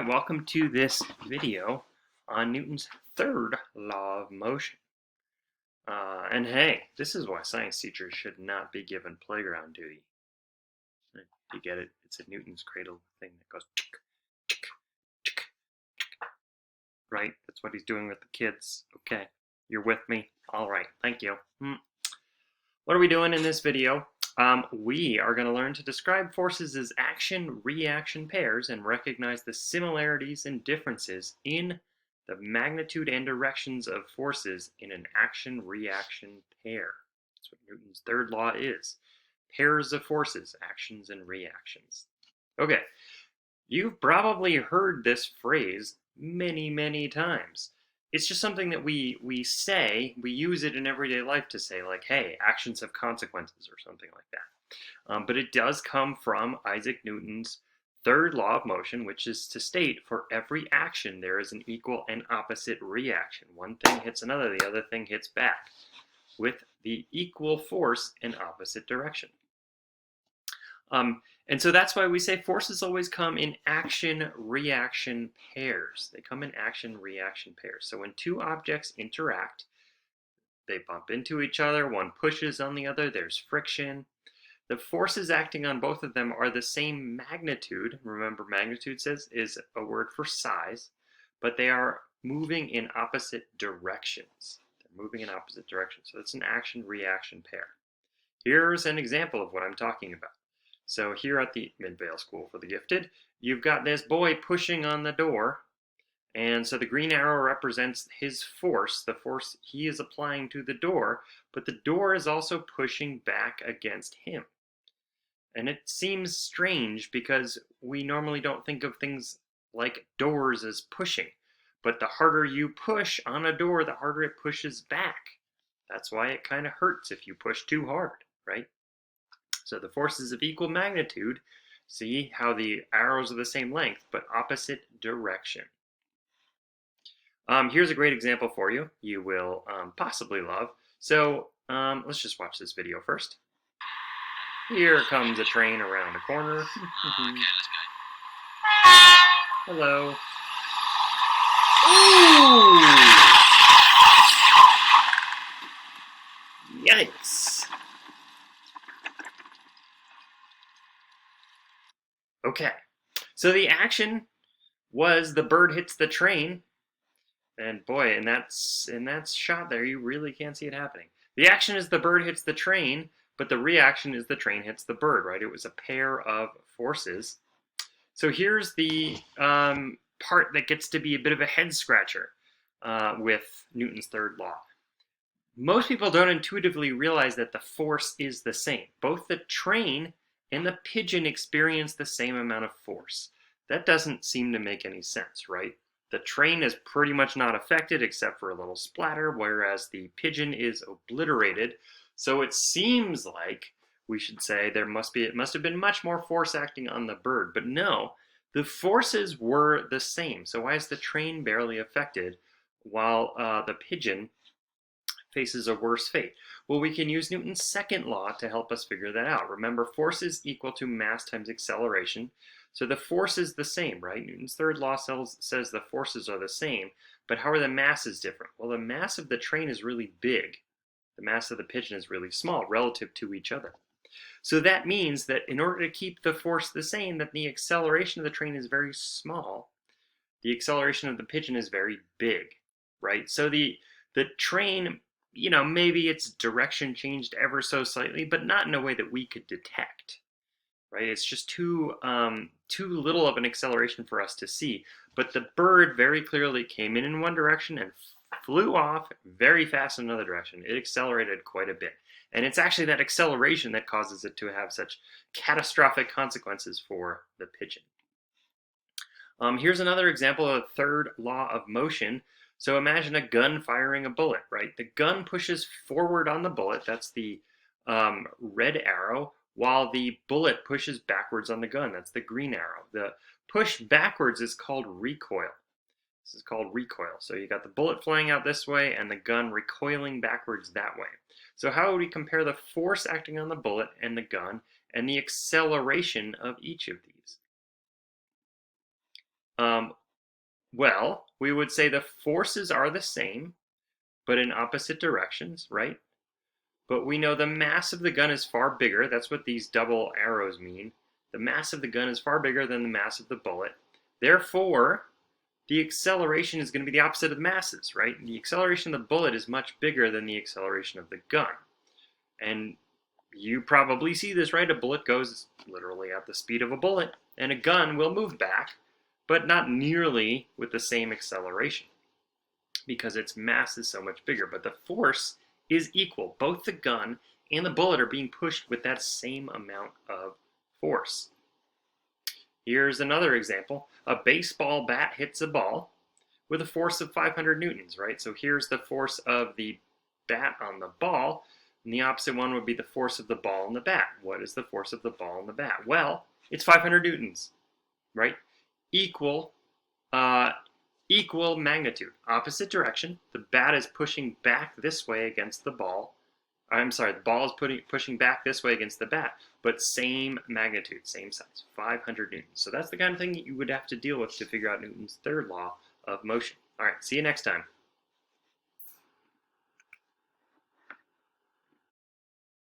welcome to this video on Newton's third law of motion. And hey, this is why science teachers should not be given playground duty. You get it? It's a Newton's cradle thing that goes tick, tick, tick, tick. Right? That's what he's doing with the kids. Okay, you're with me? All right, thank you. What are we doing in this video? We are going to learn to describe forces as action-reaction pairs and recognize the similarities and differences in the magnitude and directions of forces in an action-reaction pair. That's what Newton's third law is. Pairs of forces, actions and reactions. Okay, you've probably heard this phrase many, many times. It's just something that we say, we use it in everyday life to say, like, hey, actions have consequences or something like that. But it does come from Isaac Newton's third law of motion, which is to state for every action there is an equal and opposite reaction. One thing hits another, the other thing hits back with the equal force in opposite direction. And so that's why we say forces always come in action-reaction pairs. They come in action-reaction pairs. So when two objects interact, they bump into each other, one pushes on the other, there's friction. The forces acting on both of them are the same magnitude. Remember, magnitude is a word for size, but they are moving in opposite directions. They're moving in opposite directions. So it's an action-reaction pair. Here's an example of what I'm talking about. So here at the Midvale School for the Gifted, you've got this boy pushing on the door, and so the green arrow represents his force, the force he is applying to the door, but the door is also pushing back against him. And it seems strange because we normally don't think of things like doors as pushing, but the harder you push on a door, the harder it pushes back. That's why it kind of hurts if you push too hard, right? So the forces of equal magnitude, see how the arrows are the same length, but opposite direction. Here's a great example for you. You will possibly love. So let's just watch this video first. Here comes a train around a corner. Okay, let's go. Hello. Ooh! Yikes. Okay, so the action was the bird hits the train, and boy, in that shot there, you really can't see it happening. The action is the bird hits the train, but the reaction is the train hits the bird, right? It was a pair of forces. So here's the part that gets to be a bit of a head scratcher with Newton's third law. Most people don't intuitively realize that the force is the same. Both the train and the pigeon experience the same amount of force. That doesn't seem to make any sense, right? The train is pretty much not affected except for a little splatter, whereas the pigeon is obliterated. So it seems like we should say it must have been much more force acting on the bird, but no, the forces were the same. So why is the train barely affected while the pigeon faces a worse fate? Well, we can use Newton's second law to help us figure that out. Remember, force is equal to mass times acceleration. So the force is the same, right? Newton's third law says the forces are the same, but how are the masses different? Well, the mass of the train is really big. The mass of the pigeon is really small relative to each other. So that means that in order to keep the force the same, that the acceleration of the train is very small. The acceleration of the pigeon is very big, right? So the train, maybe its direction changed ever so slightly, but not in a way that we could detect, right? It's just too little of an acceleration for us to see. But the bird very clearly came in one direction and flew off very fast in another direction. It accelerated quite a bit. And it's actually that acceleration that causes it to have such catastrophic consequences for the pigeon. Here's another example of the third law of motion. So imagine a gun firing a bullet, right? The gun pushes forward on the bullet, that's the red arrow, while the bullet pushes backwards on the gun, that's the green arrow. The push backwards is called recoil. This is called recoil. So you got the bullet flying out this way and the gun recoiling backwards that way. So how would we compare the force acting on the bullet and the gun and the acceleration of each of these? Um, well, we would say the forces are the same, but in opposite directions, right? But we know the mass of the gun is far bigger. That's what these double arrows mean. The mass of the gun is far bigger than the mass of the bullet. Therefore, the acceleration is going to be the opposite of the masses, right? The acceleration of the bullet is much bigger than the acceleration of the gun. And you probably see this, right? A bullet goes literally at the speed of a bullet, and a gun will move back, but not nearly with the same acceleration because its mass is so much bigger. But the force is equal. Both the gun and the bullet are being pushed with that same amount of force. Here's another example. A baseball bat hits a ball with a force of 500 newtons, right? So here's the force of the bat on the ball, and the opposite one would be the force of the ball on the bat. What is the force of the ball on the bat? Well, it's 500 newtons, right? Equal, equal magnitude, opposite direction. The bat is pushing back this way against the ball. I'm sorry, the ball is pushing back this way against the bat, but same magnitude, same size, 500 newtons. So that's the kind of thing that you would have to deal with to figure out Newton's third law of motion. All right, see you next time.